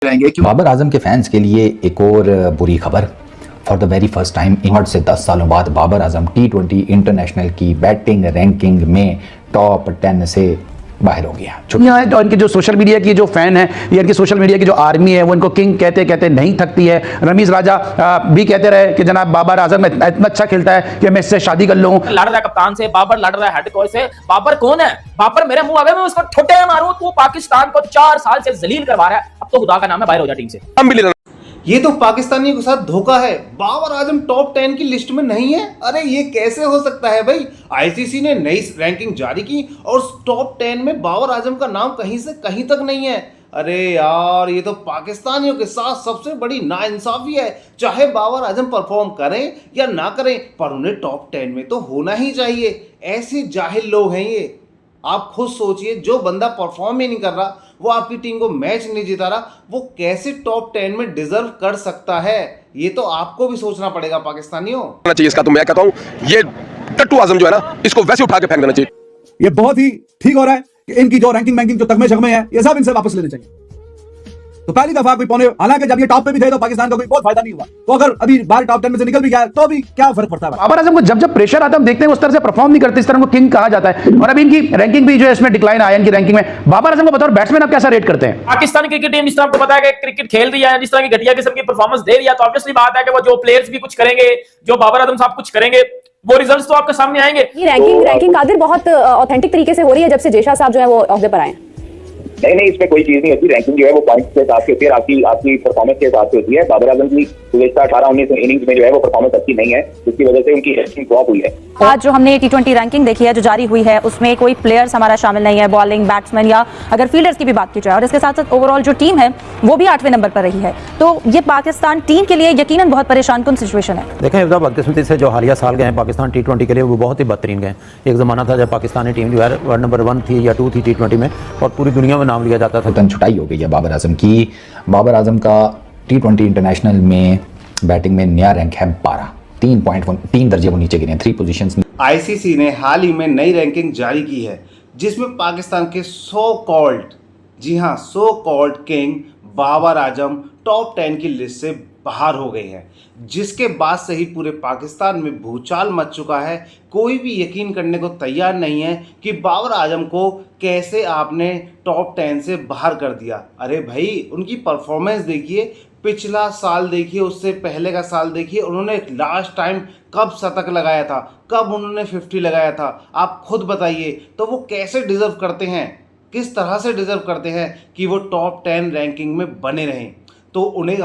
रहेंगे। बाबर आजम के फैंस के लिए एक और बुरी खबर। For the very first time 8 से 10 सालों बाद बाबर आजम T20 इंटरनेशनल की बैटिंग रैंकिंग में टॉप 10 से बाहर हो गया। और इनके जो सोशल मीडिया की जो फैन है या इनकी सोशल मीडिया की जो आर्मी है वो इनको किंग कहते कहते नहीं थकती है। रमीज राजा भी कहते रहे कि जनाब बाबर आजम इतना अच्छा खेलता है कि मैं इससे शादी कर लूं। लड़ रहा है कप्तान से, बाबर लड़ रहा है हेड कोच से। बाबर कौन है? बाबर मेरे मुंह आ गया, मैं उसको ठोटे मारूं तो पाकिस्तान को 4 साल से जलील करवा रहा है। अब तो खुदा का नाम है बाहर हो जा टीम से। ये तो पाकिस्तानियों के साथ धोखा है। बाबर आजम टॉप 10 की लिस्ट में नहीं है। अरे ये कैसे हो सकता है भाई? आईसीसी ने नई रैंकिंग जारी की और टॉप 10 में बाबर आजम का नाम कहीं से कहीं तक नहीं है। अरे यार, ये तो पाकिस्तानियों के साथ सबसे बड़ी नाइंसाफी है। चाहे बाबर आजम परफॉर्म करें या ना करें, पर उन्हें टॉप 10 में तो होना ही चाहिए। ऐसे जाहिल लोग हैं ये। आप खुद सोचिए, जो बंदा परफॉर्म ही नहीं कर रहा, वो आपकी टीम को मैच नहीं जिता रहा, वो कैसे टॉप 10 में डिजर्व कर सकता है? ये तो आपको भी सोचना पड़ेगा पाकिस्तानियों। चाहिए इसका तो मैं कहता हूं ये टट्टू आजम जो है ना, इसको वैसे उठा के फेंक देना चाहिए। ये बहुत ही ठीक हो रहा है कि इनकी जो रैंकिंग जो तगमे शगमे है, ये सब इनसे वापस लेने चाहिए। तो पहली दफा कोई पौने, हालांकि जब ये टॉप पे भी थे तो पाकिस्तान का कोई बहुत फायदा नहीं हुआ। तो अगर अभी बाहर टॉप 10 में से निकल भी गया तो भी क्या फर्क पड़ता है? बाबर आजम को जब जब प्रेशर आता है हम देखते हैं उस तरह से परफॉर्म नहीं करते, इस तरह को किंग कहा जाता है। और अभी इनकी रैंकिंग भी जो है इसमें डिक्लाइन आया इनकी रैंकिंग में। बाबर आजम को बतौर बैट्समैन आप कैसा रेट करते हैं? पाकिस्तान क्रिकेट टीम जिस तरह आपको पता है कि क्रिकेट खेल रही है, जिस तरह की घटिया किस्म की परफॉर्मेंस दे रही है, तो ऑब्वियसली बात है कि वो जो प्लेयर्स भी कुछ करेंगे, जो बाबर आजम साहब कुछ करेंगे, वो रिजल्ट्स तो आपके सामने आएंगे। ये रैंकिंग कादिर बहुत ऑथेंटिक तरीके से हो रही है जब से जेशा साहब जो है वो ओहदे पर आए। नहीं, इसमें कोई चीज नहीं होती। रैंकिंग जो है वो पॉइंट्स के हिसाब से होती है, आपकी परफॉर्मेंस के हिसाब से होती है। बाबर आजम की गुज़श्ता 18-19 इनिंग्स में जो है वो परफॉर्मेंस अच्छी नहीं है, जिसकी वजह से उनकी रैंकिंग ड्रॉप हुई है। आज जो हमने T20 रैंकिंग देखी है जो जारी हुई है, उसमें कोई प्लेयर्स हमारा शामिल नहीं है, बॉलिंग, बैट्समैन या अगर फील्डर्स की भी बात की जाए। और इसके साथ साथ ओवरऑल जो टीम है वो भी 8वें नंबर पर रही है। तो ये पाकिस्तान टीम के लिए यकीनन बहुत परेशान कुन सिचुएशन है। देखें, बदकिस्मती से जो हालिया साल गए हैं पाकिस्तान T20 के लिए, वो बहुत ही बेहतरीन गए। एक ज़माना था जब पाकिस्तानी टीम जो है वर्ल्ड नंबर 1 थी या 2 थी T20 में, और पूरी दुनिया में नाम लिया जाता था। छुटाई हो गई है बाबर आजम की। बाबर आजम का T20 इंटरनेशनल में बैटिंग में नया रैंक है 12, 3 दर्जे वो नीचे गिरे हैं, 3 पोजीशंस। आईसीसी ने हाल ही में नई रैंकिंग जारी की है, जिसमें पाकिस्तान के सो कॉल्ड, जी हाँ, so called king Babar Azam top 10 की लिस्ट से बाहर हो गए हैं, जिसके बाद से ही पूरे पाकिस्तान में भूचाल मच चुका है। कोई भी यकीन करने को तैयार नहीं है कि बाबर आजम को कैसे आपने टॉप 10 से बाहर कर दिया। अरे भाई, उनकी परफॉर्मेंस देखिए, पिछला साल देखिए, उससे पहले का साल देखिए, उन्होंने लास्ट टाइम कब शतक लगाया था, कब उन्होंने 50 लगाया था, आप खुद बताइए। तो वो कैसे डिजर्व करते हैं, किस तरह से डिजर्व करते हैं कि वो टॉप 10 रैंकिंग में बने रहें? तो उन्हें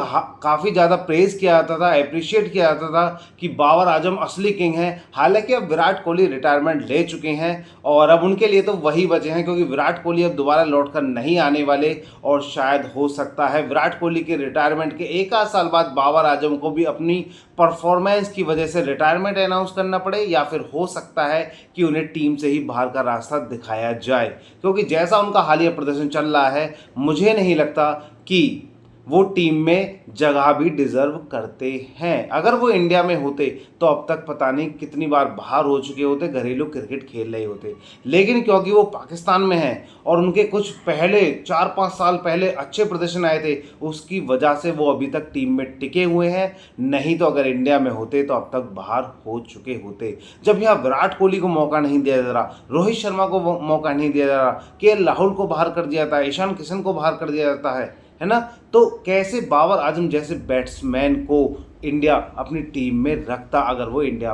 काफ़ी ज़्यादा प्रेज़ किया जाता था, अप्रिशिएट किया जाता था कि बाबर आजम असली किंग हैं। हालांकि अब विराट कोहली रिटायरमेंट ले चुके हैं और अब उनके लिए तो वही बचे हैं, क्योंकि विराट कोहली अब दोबारा लौटकर नहीं आने वाले। और शायद हो सकता है विराट कोहली के रिटायरमेंट के 1 साल बाद बाबर आजम को भी अपनी परफॉर्मेंस की वजह से रिटायरमेंट अनाउंस करना पड़े, या फिर हो सकता है कि उन्हें टीम से ही बाहर का रास्ता दिखाया जाए। क्योंकि जैसा उनका हालिया प्रदर्शन चल रहा है, मुझे नहीं लगता कि वो टीम में जगह भी डिज़र्व करते हैं। अगर वो इंडिया में होते तो अब तक पता नहीं कितनी बार बाहर हो चुके होते, घरेलू क्रिकेट खेल रहे होते। लेकिन क्योंकि वो पाकिस्तान में हैं और उनके कुछ पहले 4-5 साल पहले अच्छे प्रदर्शन आए थे, उसकी वजह से वो अभी तक टीम में टिके हुए हैं। नहीं तो अगर इंडिया में होते तो अब तक बाहर हो चुके होते। जब यहाँ विराट कोहली को मौका नहीं दिया जा रहा, रोहित शर्मा को मौका नहीं दिया जा रहा, KL राहुल को बाहर कर दिया जाता है, ईशान किशन को बाहर कर दिया जाता है ना? तो कैसे बाबर आजम जैसे बैट्समैन को इंडिया अपनी टीम में रखता, अगर वो इंडिया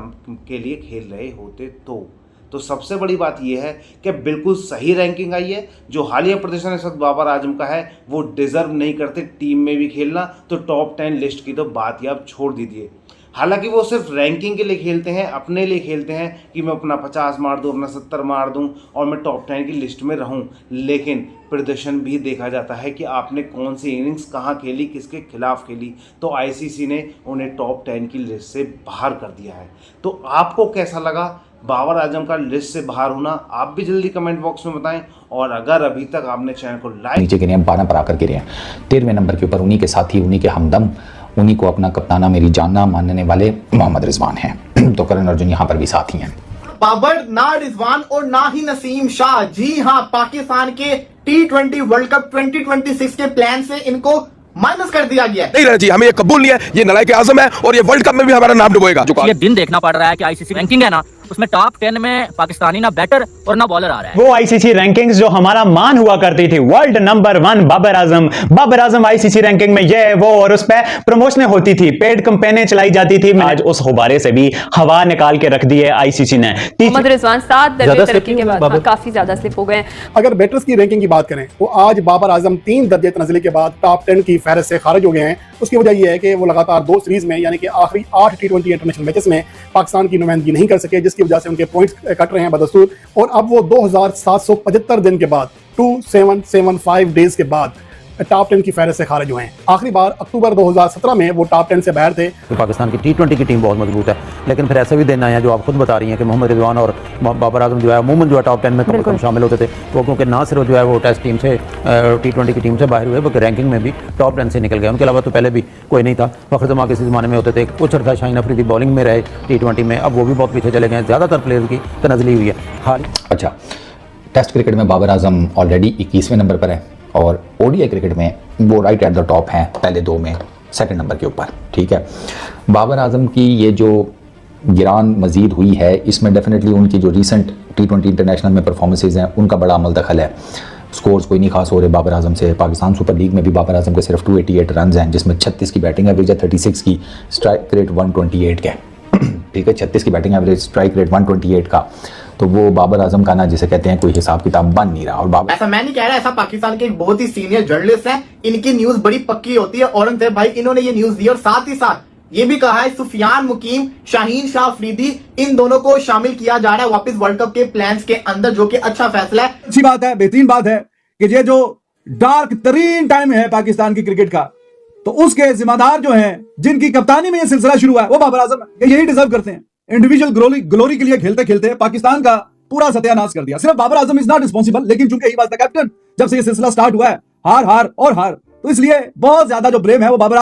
के लिए खेल रहे होते तो सबसे बड़ी बात यह है कि बिल्कुल सही रैंकिंग आई है। जो हालिया प्रदर्शन इस वक्त बाबर आजम का है, वो डिज़र्व नहीं करते टीम में भी खेलना। तो टॉप 10 लिस्ट की तो बात ही आप छोड़ दीजिए। हालांकि वो सिर्फ रैंकिंग के लिए खेलते हैं, अपने लिए खेलते हैं कि मैं अपना 50 मार दूं, अपना 70 मार दूं और मैं टॉप 10 की लिस्ट में रहूं। लेकिन प्रदर्शन भी देखा जाता है कि आपने कौन सी इनिंग्स कहां खेली, किसके खिलाफ खेली। तो आईसीसी ने उन्हें टॉप 10 की लिस्ट से बाहर कर दिया है। तो आपको कैसा लगा बाबर आजम का लिस्ट से बाहर होना? आप भी जल्दी कमेंट बॉक्स में बताएं। और अगर अभी तक आपने चैनल को लाइक, नीचे गिरे हैं 12 पर आकर गिरे हैं 13वें नंबर के ऊपर। उन्हीं के साथी, उन्हीं के हमदम, उन्हीं को अपना कप्ताना मेरी जानना मानने वाले मोहम्मद रिजवान हैं। तो करण अर्जुन यहाँ पर भी साथी हैं। बाबर, ना रिजवान और ना ही नसीम शाह। जी हाँ, पाकिस्तान के T20 वर्ल्ड कप 2026 के प्लान से इनको माइनस कर दिया गया है। नहीं रहना चाहिए, हमें ये कबूल नहीं है, ये नालायक आजम है और ये वर्ल्ड कप में भी हमारा नाम डुबोएगा। जो ये दिन देखना पड़ रहा है कि आईसीसी रैंकिंग है ना, उसमें टॉप 10 में पाकिस्तानी ना बैटर और ना बॉलर आ रहा है। वो आईसीसी रैंकिंग्स जो हमारा मान हुआ करती थी, world number 1 Babar Azam ICC ranking में ये वो, और उस पर प्रमोशनें होती थी, पेड कंपेनें चलाई जाती थी। आज उस गुब्बारे से भी हवा निकाल के रख दी है आईसीसी ने। मोहम्मद रिजवान 7 दर्जे तरक्की के बाद काफी ज्यादा स्लिप हो गए। अगर बैटर्स की रैंकिंग की बात करें, वो आज बाबर आजम 3 दर्जे तनज़्ज़ुली के बाद टॉप 10 की फहरिस्त से खारिज हो गए हैं। उसकी वजह यह है कि वो लगातार 2 सीरीज में, यानी कि आखिरी 8 T20 इंटरनेशनल मैचेस में पाकिस्तान की नुमाइंदगी नहीं कर सके, जिसकी वजह से उनके पॉइंट्स कट रहे हैं बदस्तूर। और अब वो 2775 दिन के बाद, 2775 डेज के बाद टॉप 10 की फहरिस्त से खारिज हुए हैं। आखिरी बार अक्टूबर 2017 में वो टॉप 10 से बाहर थे। तो पाकिस्तान की T20 की टीम बहुत मजबूत है, लेकिन फिर ऐसे भी दिन आए हैं जो आप खुद बता रही हैं कि मोहम्मद रिजवान और बाबर आजम जो है अमूमन जो है टॉप 10 में कम शामिल होते थे, वो क्योंकि ना सिर्फ जो है वो टेस्ट टीम से T20 की टीम से बाहर हुए, बल्कि रैंकिंग में भी टॉप 10 से निकल गए। उनके अलावा तो पहले भी कोई नहीं था। फखर जमा किसी ज़माने में होते थे, कुछ अर्सा शाहीन अफरीदी बॉलिंग में रहे T20 में, अब वो भी बहुत पीछे चले गए हैं। ज़्यादातर प्लेयर्स की तनज़्ज़ुली हुई है। हाल अच्छा, टेस्ट क्रिकेट में बाबर आजम ऑलरेडी 21वें नंबर पर है और ओडीआई क्रिकेट में वो राइट एट द टॉप हैं, पहले 2 में सेकंड नंबर के ऊपर। ठीक है, बाबर आजम की ये जो गिरान मजीद हुई है, इसमें डेफिनेटली उनकी जो रीसेंट T20 इंटरनेशनल में परफॉर्मेंसेज हैं उनका बड़ा अमल दखल है। स्कोर्स कोई नहीं खास हो रहे बाबर आजम से। पाकिस्तान सुपर लीग में भी बाबर आजम के सिर्फ 288 रन हैं, जिसमें 36 की बैटिंग एवरेज है, 36 की स्ट्राइक रेट 128 का। ठीक है, 36 की बैटिंग एवरेज, स्ट्राइक रेट 128 का, तो वो बाबर आजम का ना जिसे कहते हैं कोई हिसाब किताब बन नहीं रहा। और बाबर, ऐसा मैं नहीं कह रहा, ऐसा पाकिस्तान के एक बहुत ही सीनियर जर्नलिस्ट हैं, इनकी न्यूज बड़ी पक्की होती है। औरंगजेब भाई इन्होंने ये न्यूज दी और साथ ही साथ ये भी कहा है सुफियान मुकीम, शाहीन शाह अफरीदी, इन दोनों को शामिल किया जा रहा है वापस वर्ल्ड कप के प्लान्स के अंदर, जो कि अच्छा फैसला है। अच्छी बात है, बेहतरीन बात है कि ये जो डार्क तरीन टाइम है पाकिस्तान की क्रिकेट का, तो उसके जिम्मेदार जो हैं, जिनकी कप्तानी में ये सिलसिला शुरू हुआ है, वो बाबर आजम है। यही डिजर्व करते हैं। इंडिविजुअल ग्लोरी के लिए खेलते खेलते पाकिस्तान का पूरा सत्यानाश कर दिया। सिर्फ Babar Azam is not responsible, लेकिन चूंकि ही वाज द कैप्टन जब से ये सिलसिला स्टार्ट हुआ है, हार हार और हार, तो इसलिए बहुत ज्यादा जो ब्लेम है वो बाबर